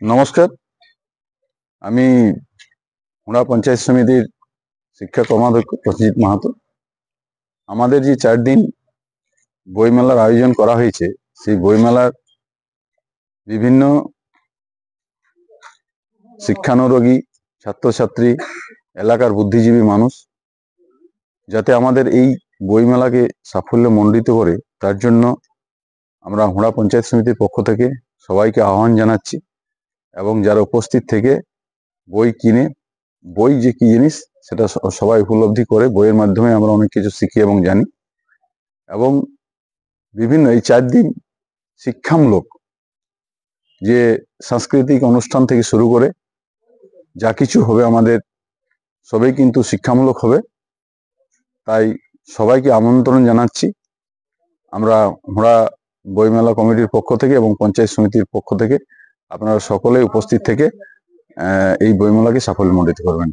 নমস্কার। আমি হুড়া পঞ্চায়েত সমিতির শিক্ষা কর্মাধ্যক্ষ প্রসেনজিৎ মাহাতো। আমাদের যে 4 দিন বইমেলার আয়োজন করা হয়েছে, সেই বইমেলার বিভিন্ন শিক্ষানুরাগী ছাত্রছাত্রী, এলাকার বুদ্ধিজীবী মানুষ যাতে আমাদের এই বইমেলাকে সাফল্যমণ্ডিত করে, তার জন্য আমরা হুড়া পঞ্চায়েত সমিতির পক্ষ থেকে সবাইকে আহ্বান জানাচ্ছি এবং যারা উপস্থিত থেকে বই কিনে বই যে কি জিনিস সেটা সবাই উপলব্ধি করে, বইয়ের মাধ্যমে আমরা অনেক কিছু শিখি এবং জানি। এবং বিভিন্ন এই 4 দিন শিক্ষামূলক যে সাংস্কৃতিক অনুষ্ঠান থেকে শুরু করে যা কিছু হবে আমাদের সবই কিন্তু শিক্ষামূলক হবে। তাই সবাইকে আমন্ত্রণ জানাচ্ছি আমরা হুড়া বইমেলা কমিটির পক্ষ থেকে এবং পঞ্চায়েত সমিতির পক্ষ থেকে। আপনারা সকলে উপস্থিত থেকে এই বইমেলাকে সাফল্যমণ্ডিত করবেন।